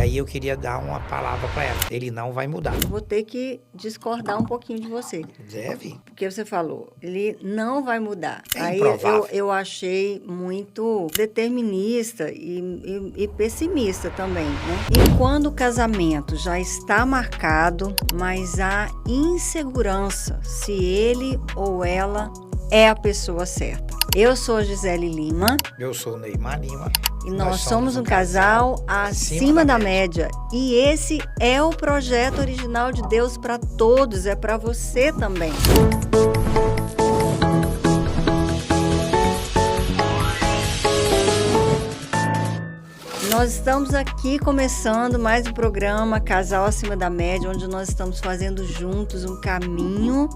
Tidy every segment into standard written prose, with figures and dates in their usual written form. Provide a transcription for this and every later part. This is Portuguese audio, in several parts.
aí eu queria dar uma palavra para ela. Ele não vai mudar. Vou ter que discordar um pouquinho de você. Deve. Porque você falou, ele não vai mudar. É Aí improvável. eu achei muito determinista e pessimista também, né? E quando o casamento já está marcado, mas há insegurança se ele ou ela é a pessoa certa. Eu sou a Gisele Lima. Eu sou o Neymar Lima. E nós somos um casal acima da média. E esse é o projeto original de Deus para todos, é para você também. Nós estamos aqui começando mais um programa Casal Acima da Média, onde nós estamos fazendo juntos um caminho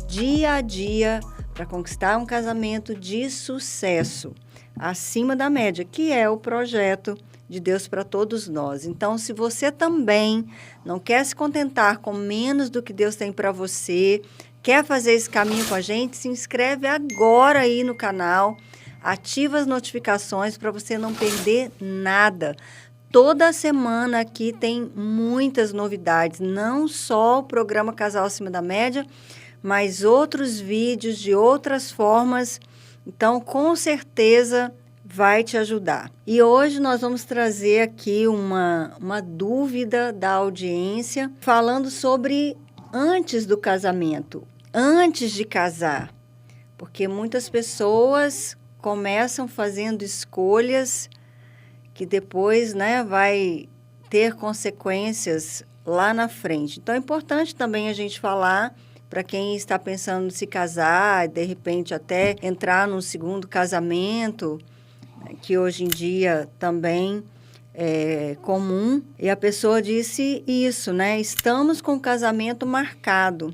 dia a dia para conquistar um casamento de sucesso, acima da média, que é o projeto de Deus para todos nós. Então, se você também não quer se contentar com menos do que Deus tem para você, quer fazer esse caminho com a gente, se inscreve agora aí no canal, ativa as notificações para você não perder nada. Toda semana aqui tem muitas novidades, não só o programa Casal Acima da Média, mas outros vídeos de outras formas. Então, com certeza, vai te ajudar. E hoje nós vamos trazer aqui uma dúvida da audiência, falando sobre antes do casamento, antes de casar. Porque muitas pessoas começam fazendo escolhas que depois, né, vai ter consequências lá na frente. Então, é importante também a gente falar para quem está pensando em se casar, de repente até entrar num segundo casamento, que hoje em dia também é comum. E a pessoa disse isso, né? Estamos com o casamento marcado,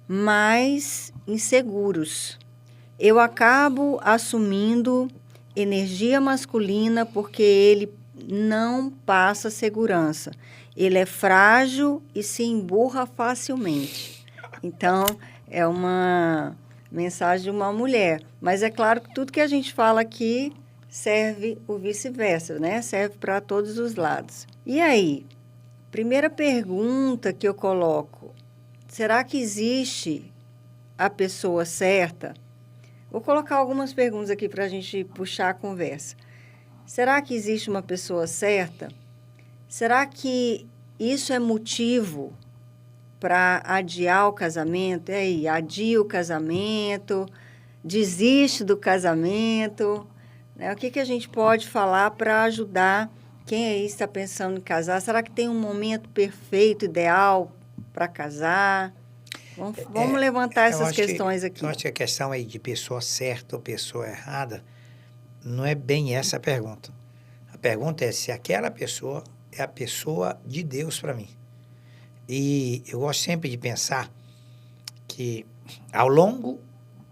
mas inseguros. Eu acabo assumindo energia masculina porque ele não passa segurança. Ele é frágil e se emburra facilmente. Então, é uma mensagem de uma mulher. Mas é claro que tudo que a gente fala aqui serve o vice-versa, né? Serve para todos os lados. E aí, primeira pergunta que eu coloco, será que existe a pessoa certa? Vou colocar algumas perguntas aqui para a gente puxar a conversa. Será que existe uma pessoa certa? Será que isso é motivo para adiar o casamento? E aí, adia o casamento, desiste do casamento, né? O que a gente pode falar para ajudar quem aí está pensando em casar? Será que tem um momento perfeito, ideal para casar? Vamos levantar essas questões aqui. Eu acho que a questão aí de pessoa certa ou pessoa errada não é bem essa a pergunta. A pergunta é se aquela pessoa é a pessoa de Deus para mim. E eu gosto sempre de pensar que, ao longo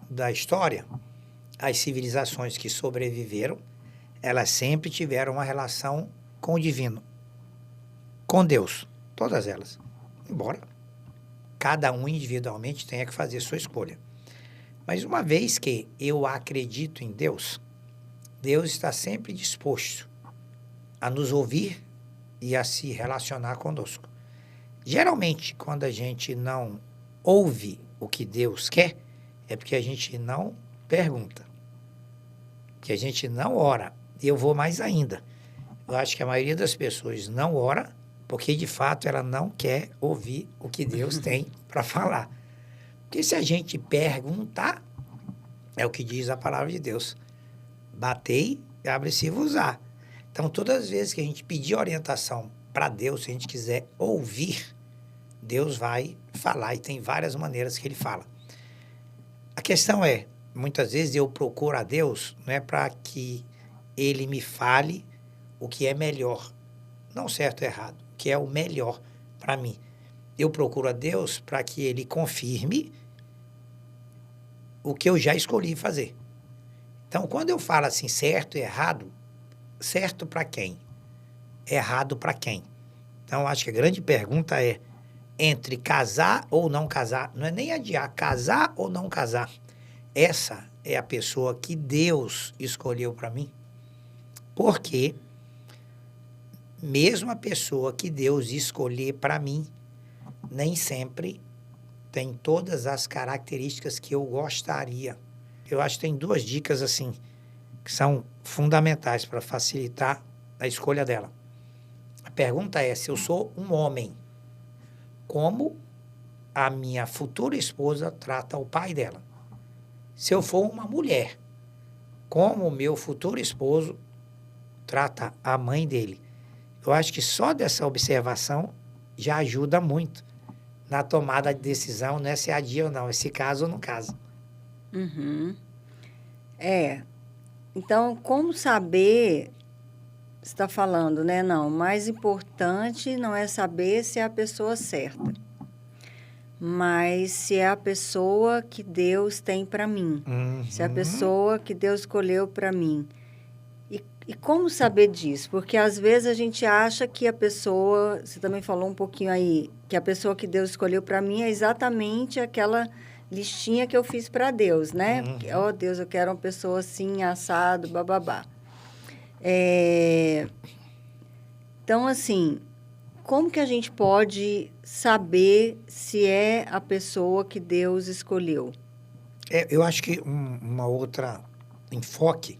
da história, as civilizações que sobreviveram, elas sempre tiveram uma relação com o divino, com Deus, todas elas. Embora cada um individualmente tenha que fazer sua escolha. Mas uma vez que eu acredito em Deus, Deus está sempre disposto a nos ouvir e a se relacionar conosco. Geralmente, quando a gente não ouve o que Deus quer, é porque a gente não pergunta, que a gente não ora. E eu vou mais ainda. Eu acho que a maioria das pessoas não ora porque, de fato, ela não quer ouvir o que Deus tem para falar. Porque se a gente perguntar, é o que diz a palavra de Deus. Batei, abre-se-vos-á. Então, todas as vezes que a gente pedir orientação para Deus, se a gente quiser ouvir, Deus vai falar, e tem várias maneiras que ele fala. A questão é, muitas vezes eu procuro a Deus, não é para que ele me fale o que é melhor, não certo ou errado, o que é o melhor para mim. Eu procuro a Deus para que ele confirme o que eu já escolhi fazer. Então, quando eu falo assim, certo e errado, certo para quem? Errado para quem? Então, acho que a grande pergunta é, entre casar ou não casar, não é nem adiar, casar ou não casar. Essa é a pessoa que Deus escolheu para mim. Porque mesmo a pessoa que Deus escolher para mim, nem sempre tem todas as características que eu gostaria. Eu acho que tem 2 dicas assim que são fundamentais para facilitar a escolha dela. A pergunta é: se eu sou um homem, como a minha futura esposa trata o pai dela? Se eu for uma mulher, como o meu futuro esposo trata a mãe dele? Eu acho que só dessa observação já ajuda muito na tomada de decisão, não é se adia ou não, é se casa ou não casa. Uhum. Então, como saber, você está falando, né? Não, o mais importante não é saber se é a pessoa certa, mas se é a pessoa que Deus tem para mim, se é a pessoa que Deus escolheu para mim. E como saber disso? Porque às vezes a gente acha que a pessoa, você também falou um pouquinho aí, que a pessoa que Deus escolheu para mim é exatamente aquela listinha que eu fiz para Deus, né? Oh, Deus, eu quero uma pessoa assim, assado, bababá. Então, assim, como que a gente pode saber se é a pessoa que Deus escolheu? Eu acho que uma outra enfoque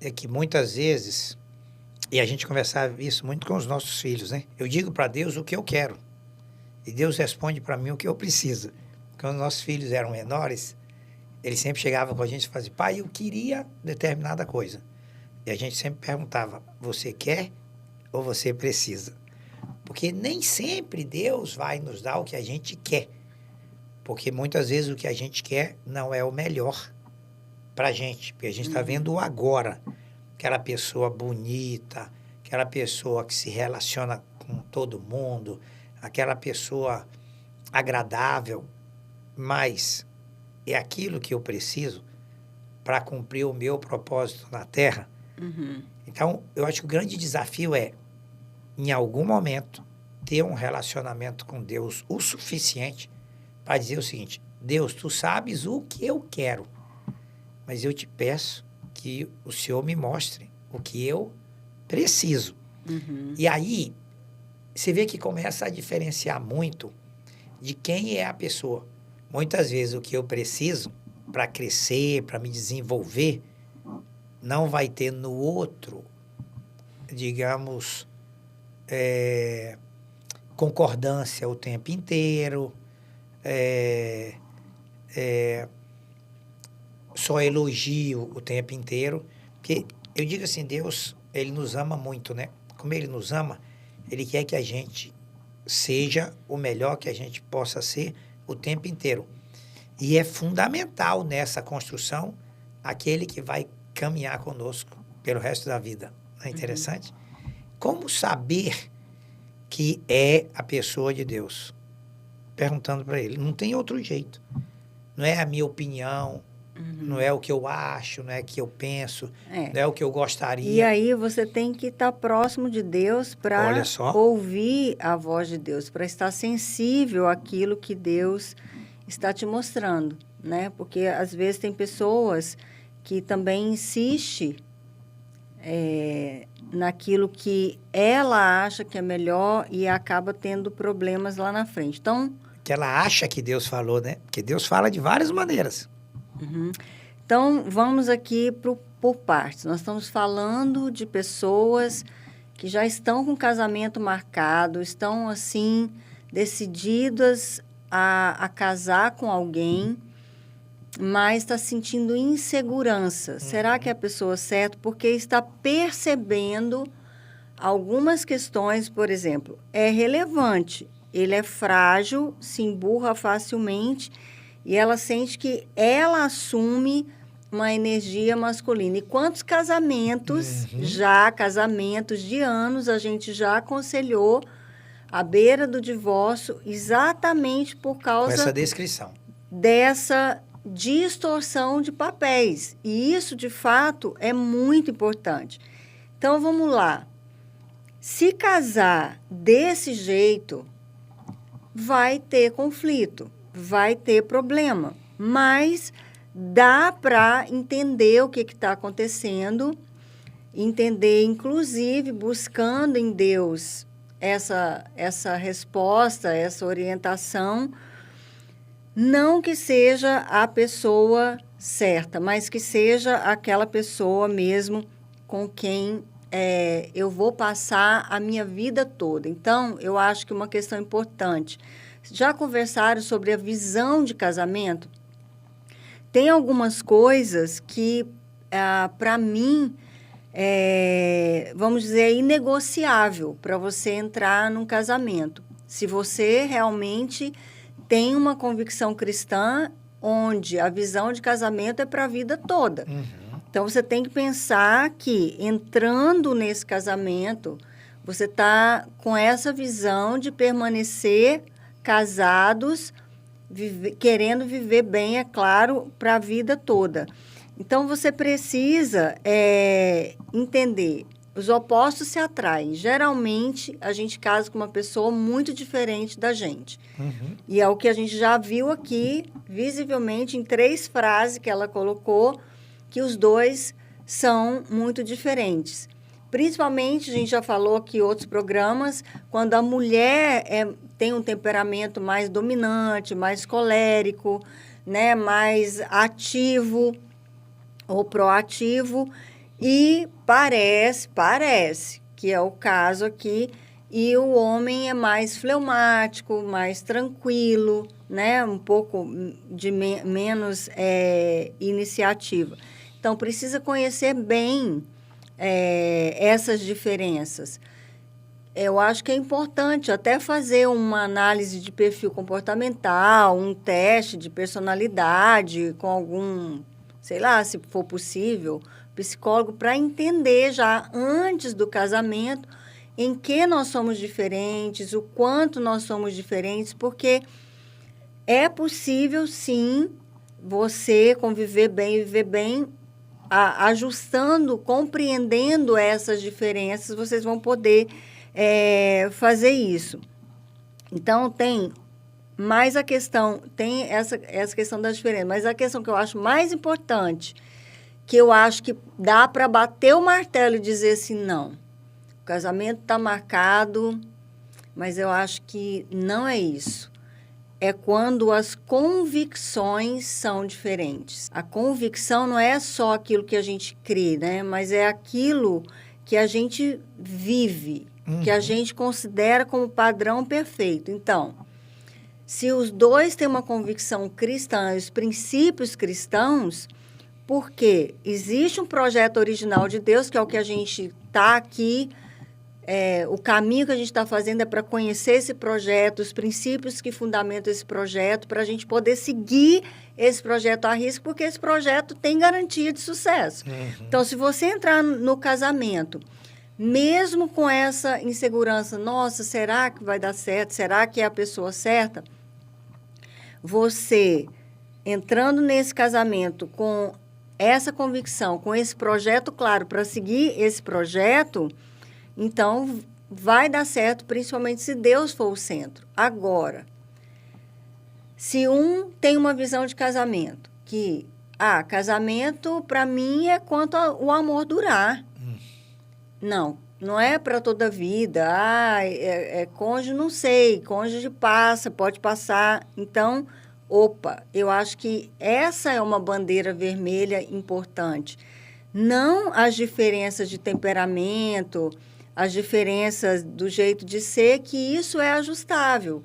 é que muitas vezes, e a gente conversava isso muito com os nossos filhos, né? Eu digo para Deus o que eu quero e Deus responde para mim o que eu preciso. Quando nossos filhos eram menores, eles sempre chegavam com a gente e faziam: pai, eu queria determinada coisa. E a gente sempre perguntava: você quer ou você precisa? Porque nem sempre Deus vai nos dar o que a gente quer. Porque muitas vezes o que a gente quer não é o melhor para a gente. Porque a gente está vendo o agora. Aquela pessoa bonita, aquela pessoa que se relaciona com todo mundo, aquela pessoa agradável. Mas é aquilo que eu preciso para cumprir o meu propósito na Terra. Então, eu acho que o grande desafio é, em algum momento, ter um relacionamento com Deus o suficiente para dizer o seguinte: Deus, tu sabes o que eu quero, mas eu te peço que o Senhor me mostre o que eu preciso. E aí, você vê que começa a diferenciar muito de quem é a pessoa. Muitas vezes o que eu preciso para crescer, para me desenvolver, não vai ter no outro, digamos, concordância o tempo inteiro, só elogio o tempo inteiro. Porque eu digo assim, Deus, Ele nos ama muito, né? Como Ele nos ama, Ele quer que a gente seja o melhor que a gente possa ser o tempo inteiro. E é fundamental nessa construção aquele que vai caminhar conosco pelo resto da vida. Não é interessante? Como saber que é a pessoa de Deus? Perguntando para ele. Não tem outro jeito. Não é a minha opinião, não é o que eu acho, não é o que eu penso, não é o que eu gostaria. E aí você tem que estar próximo de Deus para ouvir a voz de Deus, para estar sensível àquilo que Deus está te mostrando, né? Porque às vezes tem pessoas que também insistem naquilo que ela acha que é melhor e acaba tendo problemas lá na frente. Então, que ela acha que Deus falou, né? Porque Deus fala de várias maneiras. Então, vamos aqui por partes. Nós estamos falando de pessoas que já estão com casamento marcado, estão, assim, decididas a casar com alguém, mas está sentindo insegurança. Será que é a pessoa certa? Porque está percebendo algumas questões, por exemplo, é relevante, ele é frágil, se emburra facilmente e ela sente que ela assume uma energia masculina. E quantos casamentos, casamentos de anos, a gente já aconselhou à beira do divórcio exatamente por causa... Com essa descrição. Dessa distorção de papéis. E isso, de fato, é muito importante. Então, vamos lá. Se casar desse jeito, vai ter conflito, vai ter problema, mas dá para entender o que está acontecendo entender, inclusive buscando em Deus essa resposta, essa orientação, não que seja a pessoa certa, mas que seja aquela pessoa mesmo com quem eu vou passar a minha vida toda. Então, eu acho que uma questão importante. Já conversaram sobre a visão de casamento? Tem algumas coisas que, para mim, vamos dizer, é inegociável para você entrar num casamento. Se você realmente tem uma convicção cristã, onde a visão de casamento é para a vida toda. Uhum. Então, você tem que pensar que, entrando nesse casamento, você está com essa visão de permanecer casados, querendo viver bem, é claro, para a vida toda. Então, você precisa entender, os opostos se atraem. Geralmente, a gente casa com uma pessoa muito diferente da gente. Uhum. E é o que a gente já viu aqui, visivelmente, em 3 frases que ela colocou, que os dois são muito diferentes. Principalmente, a gente já falou aqui em outros programas, quando a mulher tem um temperamento mais dominante, mais colérico, né, mais ativo ou proativo, e parece que é o caso aqui, e o homem é mais fleumático, mais tranquilo, né, um pouco de menos iniciativa. Então, precisa conhecer bem essas diferenças. Eu acho que é importante até fazer uma análise de perfil comportamental, um teste de personalidade com algum, sei lá, se for possível, psicólogo, para entender já antes do casamento em que nós somos diferentes, o quanto nós somos diferentes, porque é possível, sim, você conviver bem e viver bem, ajustando, compreendendo essas diferenças, vocês vão poder fazer isso. Então, tem mais a questão, tem essa questão das diferenças, mas a questão que eu acho mais importante, que eu acho que dá para bater o martelo e dizer assim, não, o casamento está marcado, mas eu acho que não é isso. É quando as convicções são diferentes. A convicção não é só aquilo que a gente crê, né? Mas é aquilo que a gente vive, que a gente considera como padrão perfeito. Então, se os dois têm uma convicção cristã, os princípios cristãos, porque existe um projeto original de Deus, que é o que a gente está aqui, o caminho que a gente está fazendo é para conhecer esse projeto, os princípios que fundamentam esse projeto, para a gente poder seguir esse projeto à risco, porque esse projeto tem garantia de sucesso. Uhum. Então, se você entrar no casamento, mesmo com essa insegurança, nossa, será que vai dar certo? Será que é a pessoa certa? Você, entrando nesse casamento com essa convicção, com esse projeto claro, para seguir esse projeto, então vai dar certo, principalmente se Deus for o centro. Agora, se um tem uma visão de casamento, que, casamento para mim é quanto o amor durar. Não é para toda a vida. Cônjuge, não sei, cônjuge passa, pode passar. Então, eu acho que essa é uma bandeira vermelha importante. Não as diferenças de temperamento, as diferenças do jeito de ser, que isso é ajustável.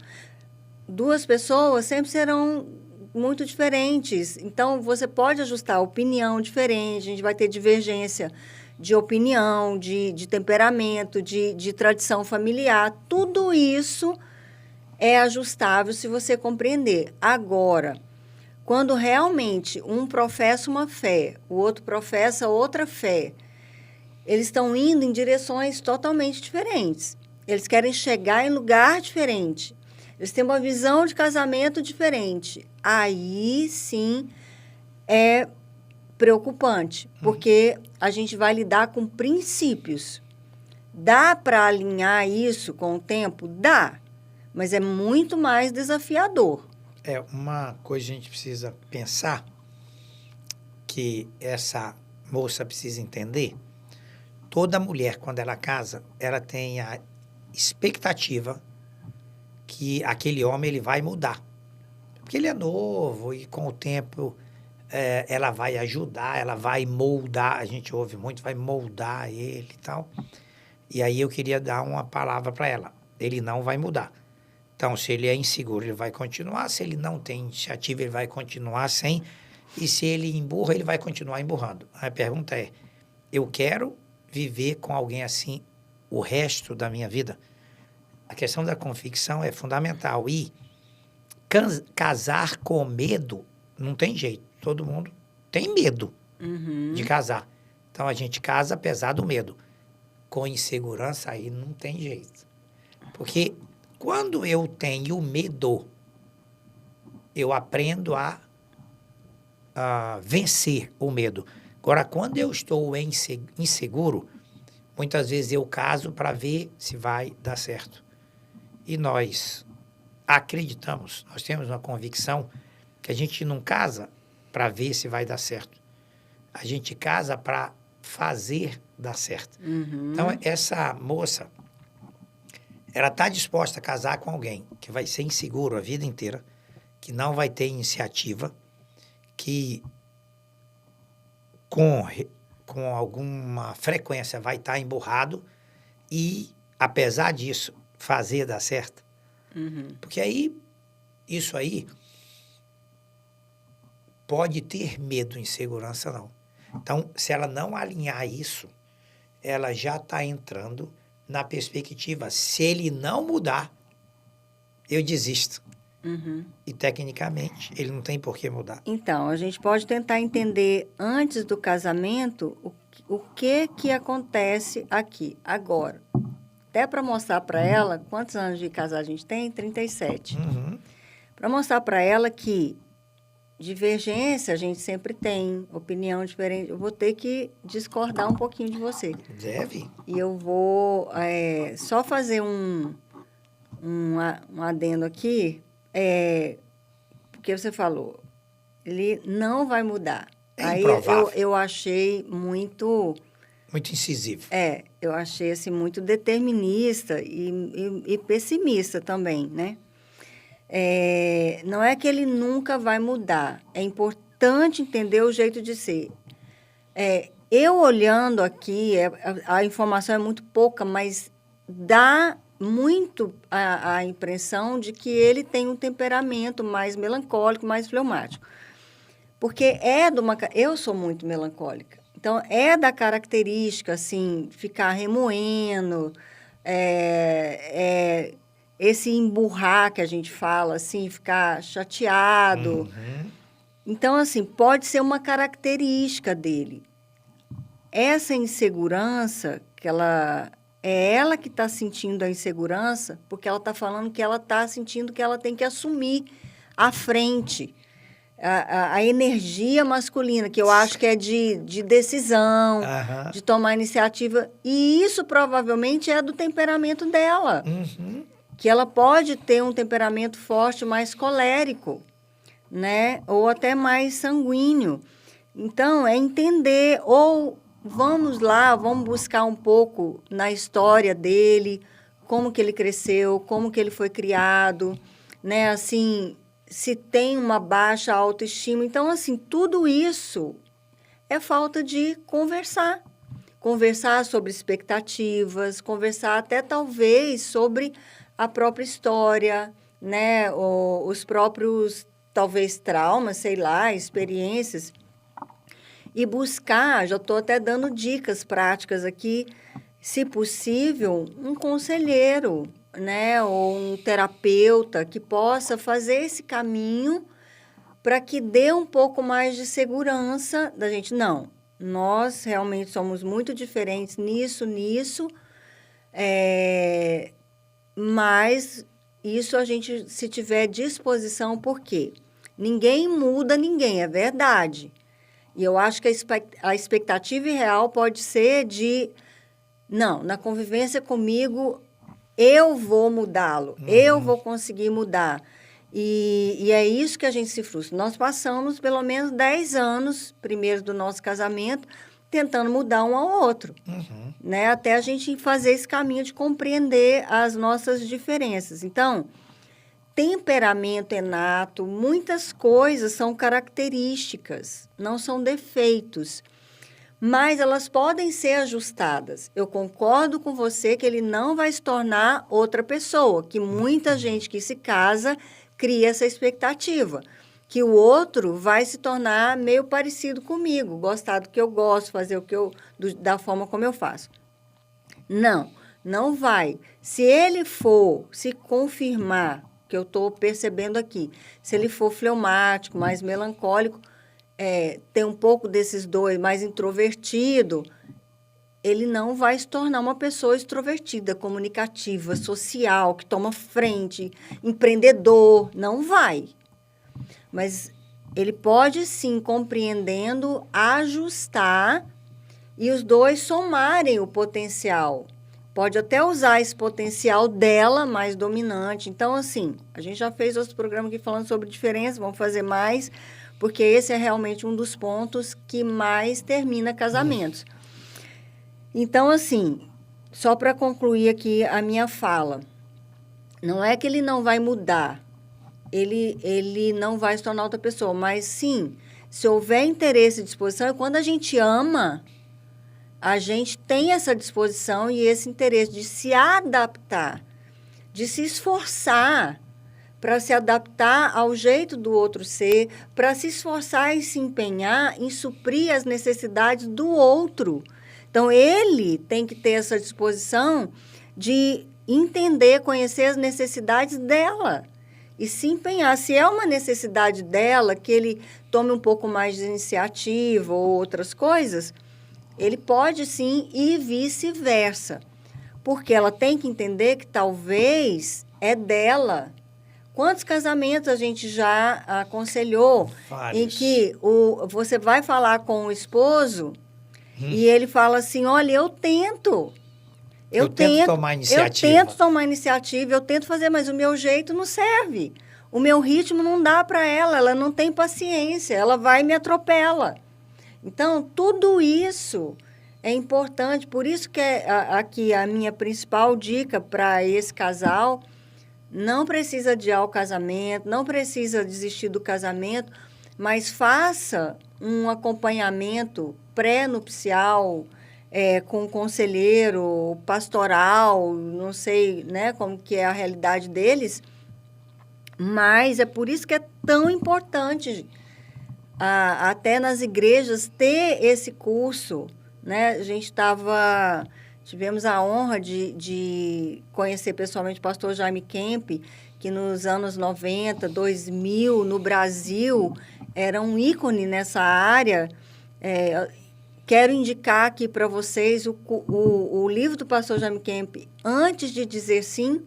2 pessoas sempre serão muito diferentes. Então, você pode ajustar a opinião diferente, a gente vai ter divergência de opinião, de temperamento, de tradição familiar. Tudo isso é ajustável se você compreender. Agora, quando realmente um professa uma fé, o outro professa outra fé, eles estão indo em direções totalmente diferentes. Eles querem chegar em lugar diferente. Eles têm uma visão de casamento diferente. Aí, sim, é preocupante, porque a gente vai lidar com princípios. Dá para alinhar isso com o tempo? Dá, mas é muito mais desafiador. Uma coisa que a gente precisa pensar, que essa moça precisa entender, toda mulher, quando ela casa, ela tem a expectativa que aquele homem ele vai mudar. Porque ele é novo e com o tempo ela vai ajudar, ela vai moldar, a gente ouve muito, vai moldar ele e tal. E aí eu queria dar uma palavra para ela. Ele não vai mudar. Então, se ele é inseguro, ele vai continuar. Se ele não tem iniciativa, ele vai continuar sem. E se ele emburra, ele vai continuar emburrando. A pergunta é, eu quero viver com alguém assim o resto da minha vida? A questão da convicção é fundamental. E casar com medo não tem jeito. Todo mundo tem medo de casar. Então, a gente casa apesar do medo. Com insegurança, aí não tem jeito. Porque quando eu tenho medo, eu aprendo a vencer o medo. Agora, quando eu estou inseguro, muitas vezes eu caso para ver se vai dar certo. E nós acreditamos, nós temos uma convicção que a gente não casa para ver se vai dar certo. A gente casa para fazer dar certo. Então, essa moça, ela está disposta a casar com alguém que vai ser inseguro a vida inteira, que não vai ter iniciativa, que com alguma frequência vai estar emburrado e, apesar disso, fazer dar certo. Porque aí, isso aí, pode ter medo, insegurança, não. Então, se ela não alinhar isso, ela já está entrando na perspectiva, se ele não mudar, eu desisto. E, tecnicamente, ele não tem por que mudar. Então, a gente pode tentar entender, antes do casamento, o que acontece aqui, agora. Até para mostrar para ela, quantos anos de casado a gente tem? 37. Para mostrar para ela que divergência a gente sempre tem, opinião diferente. Eu vou ter que discordar um pouquinho de você. Deve. E eu vou só fazer um adendo aqui, porque você falou, ele não vai mudar. Aí eu achei muito... Muito incisivo. Eu achei assim, muito determinista e pessimista também, né? Não é que ele nunca vai mudar. É importante entender o jeito de ser. Eu olhando aqui, a informação é muito pouca, mas dá muito a impressão de que ele tem um temperamento mais melancólico, mais fleumático. Porque eu sou muito melancólica. Então, é da característica, assim, ficar remoendo, esse emburrar que a gente fala, assim, ficar chateado. Então, assim, pode ser uma característica dele. Essa insegurança, é ela que está sentindo a insegurança, porque ela está falando que ela está sentindo que ela tem que assumir à frente a energia masculina, que eu acho que é de decisão, de tomar iniciativa. E isso provavelmente é do temperamento dela. Que ela pode ter um temperamento forte, mais colérico, né? Ou até mais sanguíneo. Então, é entender, ou vamos buscar um pouco na história dele, como que ele cresceu, como que ele foi criado, né? Assim, se tem uma baixa autoestima. Então, assim, tudo isso é falta de conversar. Conversar sobre expectativas, conversar até talvez sobre a própria história, né? Os próprios, talvez, traumas, sei lá, experiências. E buscar, já estou até dando dicas práticas aqui, se possível, um conselheiro, né? Ou um terapeuta que possa fazer esse caminho para que dê um pouco mais de segurança da gente. Não, nós realmente somos muito diferentes nisso, mas isso a gente, se tiver disposição, por quê? Ninguém muda ninguém, é verdade. E eu acho que a expectativa real pode ser de, não, na convivência comigo, eu vou mudá-lo, eu vou conseguir mudar. E é isso que a gente se frustra. Nós passamos pelo menos 10 anos, primeiro do nosso casamento, tentando mudar um ao outro, né? Até a gente fazer esse caminho de compreender as nossas diferenças. Então, temperamento inato, muitas coisas são características, não são defeitos, mas elas podem ser ajustadas. Eu concordo com você que ele não vai se tornar outra pessoa, que muita gente que se casa cria essa expectativa, que o outro vai se tornar meio parecido comigo, gostar do que eu gosto, fazer o que da forma como eu faço. Não, não vai. Se ele for se confirmar, que eu estou percebendo aqui, se ele for fleumático, mais melancólico, tem um pouco desses dois, mais introvertido, ele não vai se tornar uma pessoa extrovertida, comunicativa, social, que toma frente, empreendedor, não vai. Mas ele pode, sim, compreendendo, ajustar e os dois somarem o potencial. Pode até usar esse potencial dela mais dominante. Então, assim, a gente já fez outro programa aqui falando sobre diferença, vamos fazer mais, porque esse é realmente um dos pontos que mais termina casamentos. Então, assim, só para concluir aqui a minha fala, não é que ele não vai mudar, ele não vai se tornar outra pessoa, mas sim, se houver interesse e disposição, e quando a gente ama, a gente tem essa disposição e esse interesse de se adaptar, de se esforçar para se adaptar ao jeito do outro ser, para se esforçar e se empenhar em suprir as necessidades do outro. Então, ele tem que ter essa disposição de entender, conhecer as necessidades dela e se empenhar. Se é uma necessidade dela, que ele tome um pouco mais de iniciativa ou outras coisas, ele pode sim e vice-versa. Porque ela tem que entender que talvez é dela. Quantos casamentos a gente já aconselhou? Vários. Em que você vai falar com o esposo e ele fala assim, olha, eu tento tomar iniciativa, eu tento fazer, mas o meu jeito não serve. O meu ritmo não dá para ela não tem paciência, ela vai e me atropela. Então, tudo isso é importante, por isso que aqui a minha principal dica para esse casal, não precisa adiar o casamento, não precisa desistir do casamento, mas faça um acompanhamento pré-nupcial, com um conselheiro, pastoral, não sei, né, como que é a realidade deles, mas é por isso que é tão importante até nas igrejas ter esse curso, né? A gente tivemos a honra de conhecer pessoalmente o pastor Jaime Kemp, que nos anos 90, 2000, no Brasil, era um ícone nessa área. Quero indicar aqui para vocês o livro do pastor Jaime Kemp, Antes de Dizer Sim.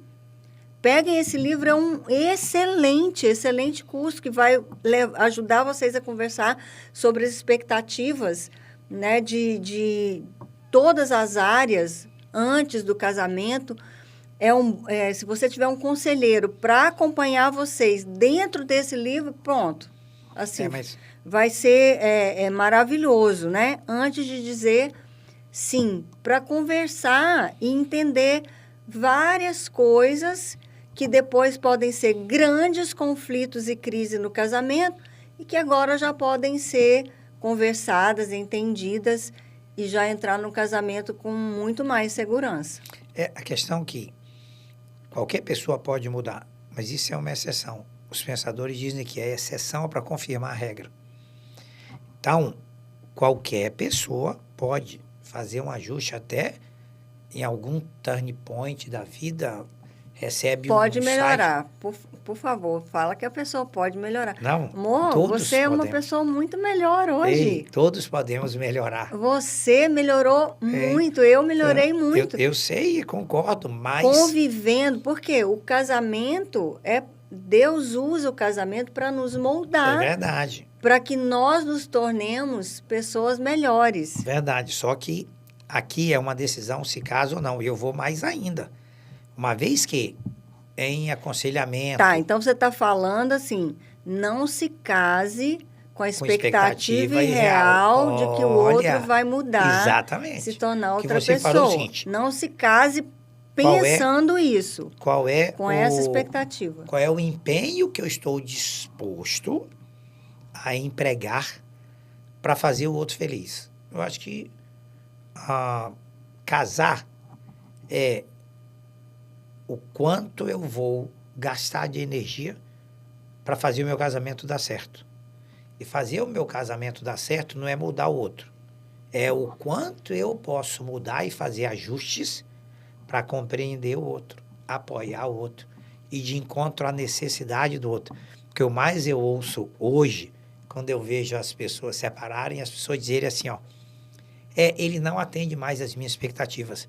Peguem esse livro, é um excelente curso que vai ajudar vocês a conversar sobre as expectativas, né, de todas as áreas antes do casamento. Se você tiver um conselheiro para acompanhar vocês dentro desse livro, pronto. Assim, vai ser maravilhoso, né? Antes de dizer sim, para conversar e entender várias coisas que depois podem ser grandes conflitos e crise no casamento e que agora já podem ser conversadas, entendidas e já entrar no casamento com muito mais segurança. A questão que qualquer pessoa pode mudar, mas isso é uma exceção. Os pensadores dizem que é exceção para confirmar a regra. Então, qualquer pessoa pode fazer um ajuste até em algum turn point da vida, recebe pode melhorar. Por favor, fala que a pessoa pode melhorar. Não, amor, você é uma pessoa muito melhor hoje. Ei, todos podemos melhorar. Você melhorou muito, eu melhorei muito. Eu sei, concordo, mas... Convivendo, porque o casamento, Deus usa o casamento para nos moldar. É verdade. Para que nós nos tornemos pessoas melhores. Verdade, só que aqui é uma decisão se casa ou não. E eu vou mais ainda. Uma vez que em aconselhamento... Tá, então você está falando assim, não se case com a expectativa irreal de que o Olha, outro vai mudar, exatamente. se tornar Que outra você falou o pessoa. seguinte, Não se case pensando isso, qual é com essa expectativa. qual é o empenho que eu estou disposto a empregar para fazer o outro feliz. Eu acho que casar é o quanto eu vou gastar de energia para fazer o meu casamento dar certo. E fazer o meu casamento dar certo não é mudar o outro. É o quanto eu posso mudar e fazer ajustes para compreender o outro, apoiar o outro, e de encontro à necessidade do outro. Porque o mais eu ouço hoje, quando eu vejo as pessoas separarem, as pessoas dizerem assim, ó, ele não atende mais as minhas expectativas.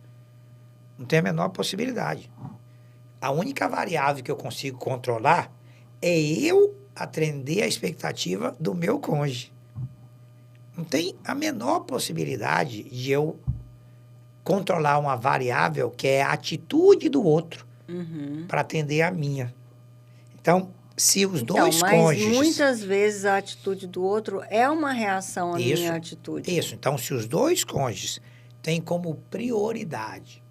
Não tem a menor possibilidade. A única variável que eu consigo controlar é eu atender a expectativa do meu cônjuge. Não tem a menor possibilidade de eu controlar uma variável que é a atitude do outro para atender a minha. Então, se os dois cônjuges... Mas muitas vezes a atitude do outro é uma reação à minha atitude. Isso. Então, se os dois cônjuges têm como prioridade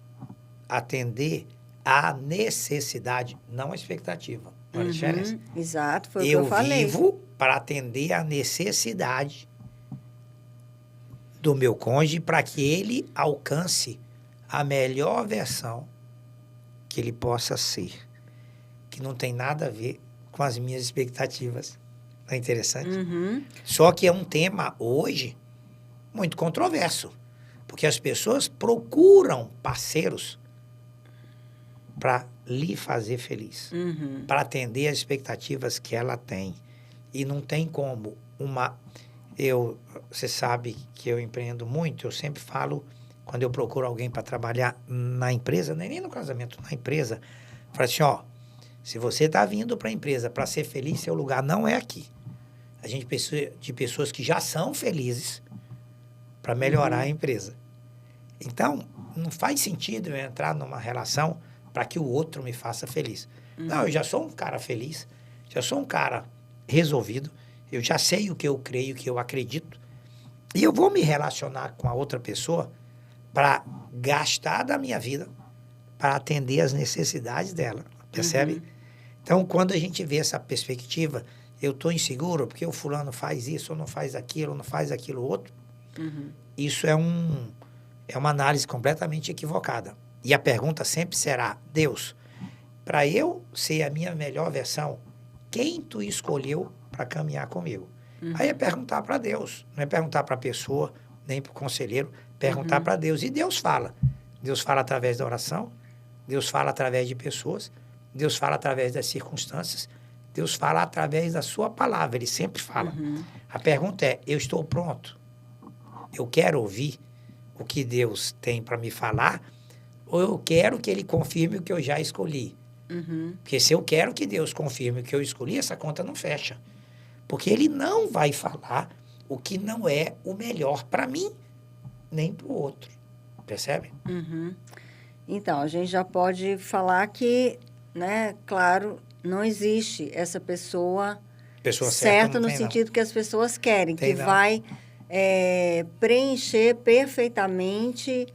atender à necessidade, não à expectativa. Olha a diferença. Exato, foi o que eu falei. Eu vivo para atender à necessidade do meu cônjuge para que ele alcance a melhor versão que ele possa ser, que não tem nada a ver com as minhas expectativas. Não é interessante? Só que é um tema hoje muito controverso, porque as pessoas procuram parceiros para lhe fazer feliz, para atender as expectativas que ela tem. E não tem como você sabe que eu empreendo muito, eu sempre falo, quando eu procuro alguém para trabalhar na empresa, nem no casamento, na empresa, falo assim, ó, se você está vindo para a empresa para ser feliz, seu lugar não é aqui. A gente precisa de pessoas que já são felizes para melhorar a empresa. Então, não faz sentido eu entrar numa relação para que o outro me faça feliz. Não, eu já sou um cara feliz, já sou um cara resolvido, eu já sei o que eu creio, o que eu acredito, e eu vou me relacionar com a outra pessoa para gastar da minha vida para atender as necessidades dela, percebe? Então, quando a gente vê essa perspectiva, eu estou inseguro porque o fulano faz isso, ou não faz aquilo, ou não faz aquilo outro, isso é uma análise completamente equivocada. E a pergunta sempre será, Deus, para eu ser a minha melhor versão, quem tu escolheu para caminhar comigo? Aí é perguntar para Deus, não é perguntar para a pessoa, nem para o conselheiro, perguntar para Deus. E Deus fala. Deus fala através da oração, Deus fala através de pessoas, Deus fala através das circunstâncias, Deus fala através da sua palavra, Ele sempre fala. A pergunta é, eu estou pronto? Eu quero ouvir o que Deus tem para me falar, ou eu quero que Ele confirme o que eu já escolhi? Porque se eu quero que Deus confirme o que eu escolhi, essa conta não fecha. Porque Ele não vai falar o que não é o melhor para mim, nem para o outro. Percebe? Então, a gente já pode falar que, né, claro, não existe essa pessoa certa no sentido que as pessoas querem, que vai preencher perfeitamente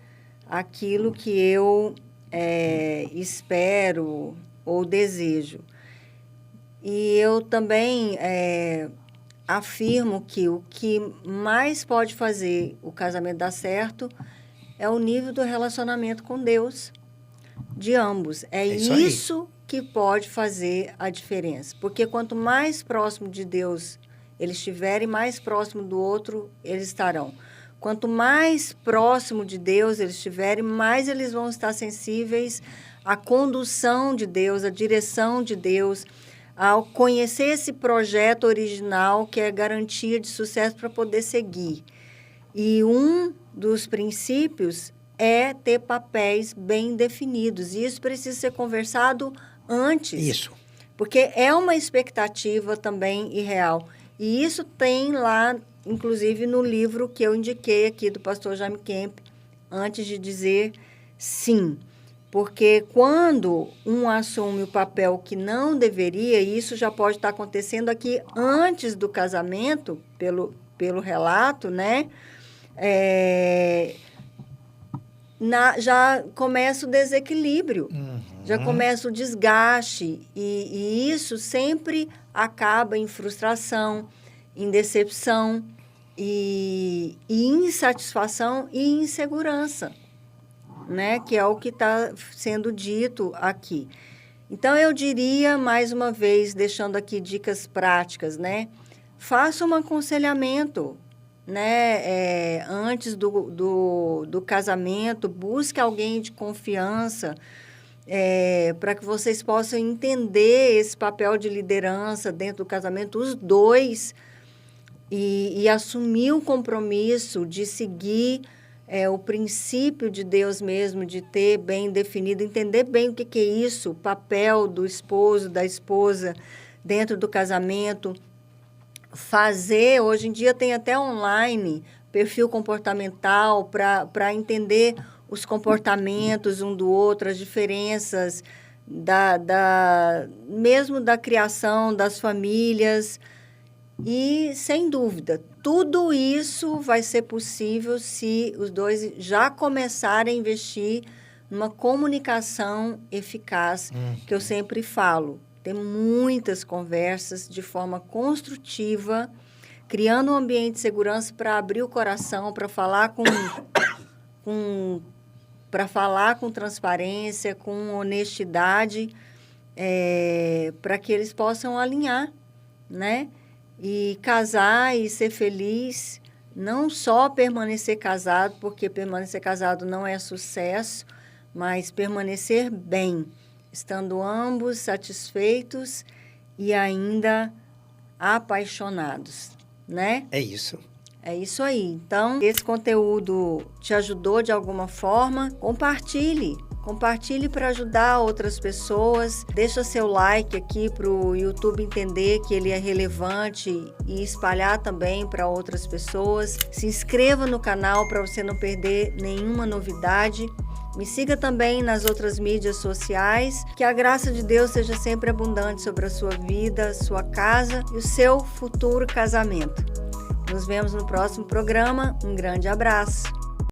aquilo que eu espero ou desejo. E eu também afirmo que o que mais pode fazer o casamento dar certo é o nível do relacionamento com Deus de ambos. É isso que pode fazer a diferença. Porque quanto mais próximo de Deus eles estiverem, mais próximo do outro eles estarão. Quanto mais próximo de Deus eles estiverem, mais eles vão estar sensíveis à condução de Deus, à direção de Deus, ao conhecer esse projeto original que é garantia de sucesso para poder seguir. E um dos princípios é ter papéis bem definidos. E isso precisa ser conversado antes. Isso. Porque é uma expectativa também irreal. E isso tem lá, inclusive, no livro que eu indiquei aqui do pastor Jaime Kemp, antes de dizer sim. Porque quando um assume o papel que não deveria, e isso já pode estar acontecendo aqui antes do casamento, pelo relato, né? Já começa o desequilíbrio, já começa o desgaste, e isso sempre acaba em frustração, em decepção, e insatisfação e insegurança, né? Que é o que está sendo dito aqui. Então, eu diria, mais uma vez, deixando aqui dicas práticas, né? Faça um aconselhamento, né? Antes do casamento, busque alguém de confiança, para que vocês possam entender esse papel de liderança dentro do casamento, os dois, e assumir o compromisso de seguir o princípio de Deus mesmo, de ter bem definido, entender bem o que é isso, o papel do esposo, da esposa dentro do casamento. Fazer, hoje em dia tem até online, perfil comportamental, para entender os comportamentos um do outro, as diferenças mesmo da criação das famílias. E, sem dúvida, tudo isso vai ser possível se os dois já começarem a investir numa comunicação eficaz, que eu sempre falo. Ter muitas conversas de forma construtiva, criando um ambiente de segurança para abrir o coração, para falar com transparência, com honestidade, para que eles possam alinhar, né? E casar e ser feliz, não só permanecer casado, porque permanecer casado não é sucesso, mas permanecer bem, estando ambos satisfeitos e ainda apaixonados, né? É isso. É isso aí. Então, esse conteúdo te ajudou de alguma forma? Compartilhe. Compartilhe para ajudar outras pessoas. Deixa seu like aqui para o YouTube entender que ele é relevante e espalhar também para outras pessoas. Se inscreva no canal para você não perder nenhuma novidade. Me siga também nas outras mídias sociais. Que a graça de Deus seja sempre abundante sobre a sua vida, sua casa e o seu futuro casamento. Nos vemos no próximo programa. Um grande abraço.